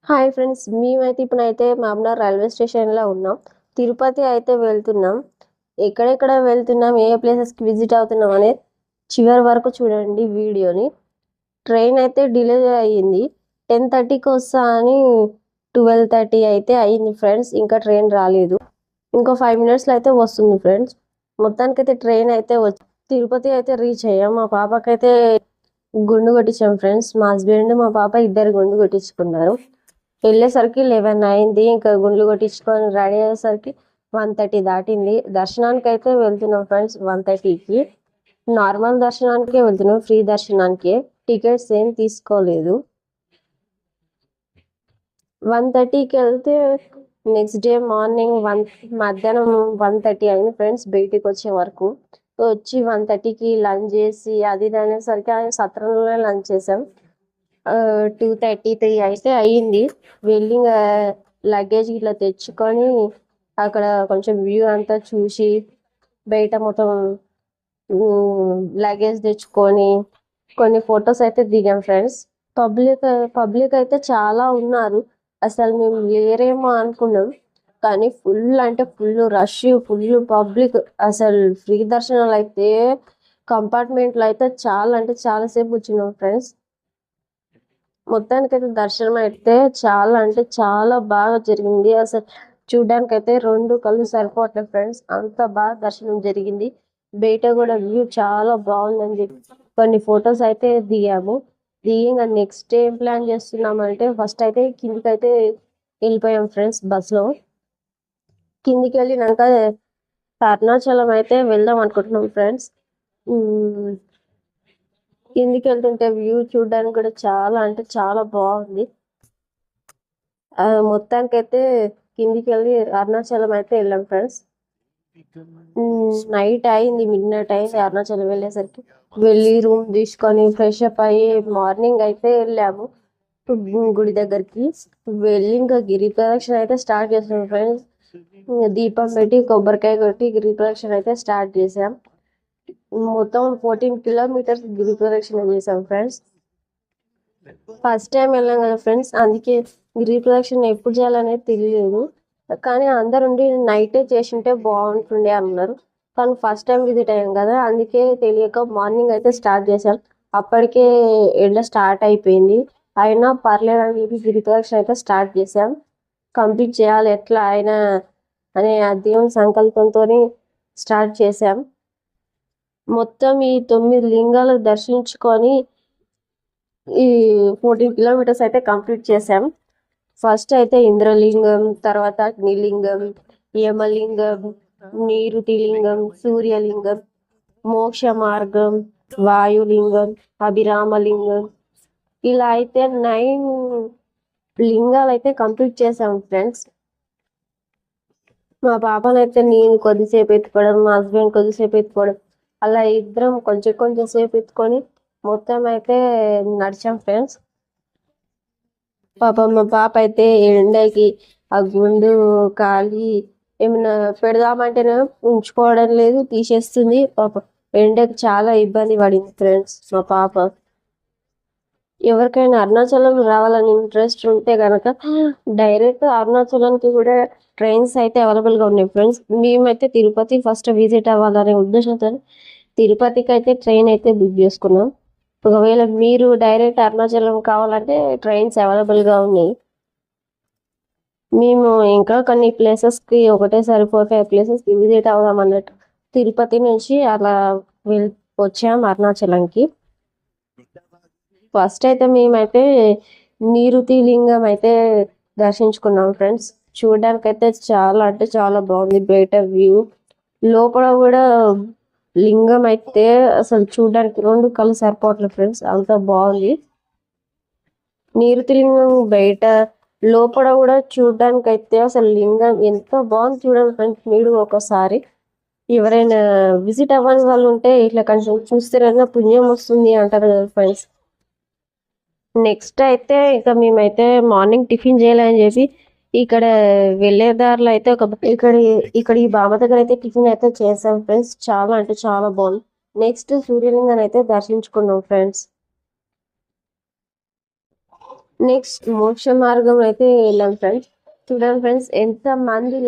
Hi friends. మేమైతే ఇప్పుడైతే Mamnoor railway స్టేషన్‌లో ఉన్నాం. తిరుపతి అయితే వెళ్తున్నాం. ఎక్కడెక్కడ వెళ్తున్నాం, ఏ ప్లేసెస్‌కి విజిట్ అవుతున్నాం అనేది చివరి వరకు చూడండి వీడియోని. ట్రైన్ అయితే డిలే అయ్యింది. 10:30కి వస్తా అని 12:30 అయితే అయింది ఫ్రెండ్స్. ఇంకా ట్రైన్ రాలేదు. ఇంకో 5 మినిట్స్‌లో అయితే వస్తుంది ఫ్రెండ్స్. మొత్తానికైతే ట్రైన్ అయితే తిరుపతి అయితే రీచ్ అయ్యాం. మా పాపకైతే గుండు కొట్టించాం ఫ్రెండ్స్. మా హస్బెండ్, మా పాప ఇద్దరు గుండు కొట్టించుకున్నారు. వెళ్ళేసరికి 11 అయింది. ఇంకా గుండ్లు కొట్టించుకొని రెడీ అయ్యేసరికి 1:30 దాటింది. దర్శనానికి అయితే వెళ్తున్నాం ఫ్రెండ్స్ 1:30కి. నార్మల్ దర్శనానికే వెళ్తున్నాం, ఫ్రీ దర్శనానికి. టికెట్స్ ఏం తీసుకోలేదు. 1:30కి వెళ్తే నెక్స్ట్ డే మార్నింగ్ మధ్యాహ్నం 1:30 అయింది ఫ్రెండ్స్ బయటికి వచ్చే వరకు. వచ్చి 1:30కి లంచ్ చేసి అది ఇది అనేసరికి సత్రంలోనే లంచ్ చేసాం. 2:33 అయితే అయ్యింది. వెళ్ళి లగేజ్ ఇట్లా తెచ్చుకొని అక్కడ కొంచెం వ్యూ అంతా చూసి బయట మొత్తం లగేజ్ తెచ్చుకొని కొన్ని ఫొటోస్ అయితే దిగాం ఫ్రెండ్స్. పబ్లిక్ అయితే చాలా ఉన్నారు. అసలు మేము లేరేమో అనుకున్నాం, కానీ ఫుల్ అంటే ఫుల్ రష్, ఫుల్ పబ్లిక్. అసలు ఫ్రీ దర్శనాలు అయితే కంపార్ట్మెంట్లో అయితే చాలా అంటే చాలా సేపు కూర్చున్నాం ఫ్రెండ్స్. మొత్తానికైతే దర్శనం అయితే చాలా అంటే చాలా బాగా జరిగింది. అసలు చూడ్డానికి అయితే 2 కళ్ళు సరిపోవట్లేదు ఫ్రెండ్స్, అంత బాగా దర్శనం జరిగింది. బయట కూడా వ్యూ చాలా బాగుందని చెప్పి కొన్ని ఫొటోస్ అయితే దిగాము. దిగి నెక్స్ట్ ఏం ప్లాన్ చేస్తున్నామంటే ఫస్ట్ అయితే కిందికైతే వెళ్ళిపోయాం ఫ్రెండ్స్ బస్లో. కిందికి వెళ్ళినాక అరుణాచలం అయితే వెళ్దాం అనుకుంటున్నాం ఫ్రెండ్స్. కిందికి వెళ్తుంటే వ్యూ చూడడానికి కూడా చాలా అంటే చాలా బాగుంది. మొత్తానికైతే కిందికి వెళ్ళి అరుణాచలం అయితే వెళ్ళాం ఫ్రెండ్స్. నైట్ అయింది, మిడ్ నైట్ అయింది అరుణాచలం వెళ్ళేసరికి. వెళ్ళి రూమ్ తీసుకొని ఫ్రెష్ అప్ అయ్యి మార్నింగ్ అయితే వెళ్ళాము గుడి దగ్గరికి. వెళ్ళి ఇంకా గిరి ప్రదక్షిణ అయితే స్టార్ట్ చేసాం ఫ్రెండ్స్. దీపం పెట్టి కొబ్బరికాయ కొట్టి గిరి ప్రదక్షిణ అయితే స్టార్ట్ చేసాం. మొత్తం 14 కిలోమీటర్స్ గిరి ప్రదక్షిణ చేసాం ఫ్రెండ్స్. ఫస్ట్ టైం వెళ్ళాం కదా ఫ్రెండ్స్, అందుకే గిరి ప్రదక్షిణ ఎప్పుడు చేయాలనేది తెలియలేదు. కానీ అందరుండి నైటే చేసింటే బాగుంటుండే అన్నారు. కానీ ఫస్ట్ టైం విజిట్ అయ్యాం కదా, అందుకే తెలియక మార్నింగ్ అయితే స్టార్ట్ చేసాం. అప్పటికే ఎండ స్టార్ట్ అయిపోయింది. అయినా పర్లేదు అని చెప్పి గిరి ప్రదక్షిణ అయితే స్టార్ట్ చేసాం. కంప్లీట్ చేయాలి ఎట్లా అయినా అనే ఆ దేవుని సంకల్పంతో స్టార్ట్ చేసాం. మొత్తం ఈ 9 లింగాలు దర్శించుకొని ఈ 14 కిలోమీటర్స్ అయితే కంప్లీట్ చేసాం. ఫస్ట్ అయితే ఇంద్రలింగం, తర్వాత అగ్నిలింగం, యమలింగం, నీరుతి లింగం, సూర్యలింగం, మోక్ష మార్గం, వాయులింగం, అభిరామలింగం, ఇలా అయితే 9 లింగాలు అయితే కంప్లీట్ చేసాం ఫ్రెండ్స్. మా పాపనైతే నేను కొద్దిసేపు ఎత్తుకోవడం, మా హస్బెండ్ కొద్దిసేపు ఎత్తుకోవడం, అలా ఇద్దరం కొంచెం కొంచెం సేపు ఎత్తుకొని మొత్తం అయితే నడిచాం ఫ్రెండ్స్. మా పాప అయితే ఎండకి ఆ గుండు కాలి ఏమైనా పెడదామంటేనే ఉంచుకోవడం లేదు, తీసేస్తుంది. పాప ఎండకి చాలా ఇబ్బంది పడింది ఫ్రెండ్స్ మా పాప. ఎవరికైనా అరుణాచలం రావాలని ఇంట్రెస్ట్ ఉంటే కనుక డైరెక్ట్ అరుణాచలంకి కూడా ట్రైన్స్ అయితే అవైలబుల్గా ఉన్నాయి ఫ్రెండ్స్. మేమైతే తిరుపతి ఫస్ట్ విజిట్ అవ్వాలనే ఉద్దేశంతో తిరుపతికి అయితే ట్రైన్ అయితే బుక్ చేసుకున్నాం. ఒకవేళ మీరు డైరెక్ట్ అరుణాచలం కావాలంటే ట్రైన్స్ అవైలబుల్గా ఉన్నాయి. మేము ఇంకా కొన్ని ప్లేసెస్కి ఒకటేసారి 4-5 ప్లేసెస్కి విజిట్ అవుదాం అన్నట్టు తిరుపతి నుంచి అలా వచ్చాం అరుణాచలంకి. ఫస్ట్ అయితే మేమైతే నీరుతి లింగం అయితే దర్శించుకున్నాం ఫ్రెండ్స్. చూడడానికి అయితే చాలా అంటే చాలా బాగుంది బయట వ్యూ. లోపల కూడా లింగం అయితే అసలు చూడడానికి 2 కళ్ళు సరిపోవట్లేదు ఫ్రెండ్స్, అంత బాగుంది. నీరుతి లింగం బయట లోపల కూడా చూడడానికి అయితే అసలు లింగం ఎంత బాగుంది చూడండి ఫ్రెండ్స్. మీరు ఒకసారి ఎవరైనా విజిట్ అవ్వని వాళ్ళు ఉంటే ఇట్లా కొంచెం చూస్తే పుణ్యం వస్తుంది అంటారు కదా ఫ్రెండ్స్. నెక్స్ట్ అయితే ఇక మేమైతే మార్నింగ్ టిఫిన్ చేయాలని చెప్పి ఇక్కడ వెళ్ళే దారిలో అయితే ఇక్కడ ఈ బామ దగ్గర అయితే టిఫిన్ అయితే చేసాం ఫ్రెండ్స్. చాలా అంటే చాలా బాగుంది. నెక్స్ట్ సూర్యలింగాన్ని అయితే దర్శించుకున్నాం ఫ్రెండ్స్. నెక్స్ట్ మోక్ష మార్గం అయితే వెళ్ళాం ఫ్రెండ్స్. చూడండి ఫ్రెండ్స్ ఎంత మంది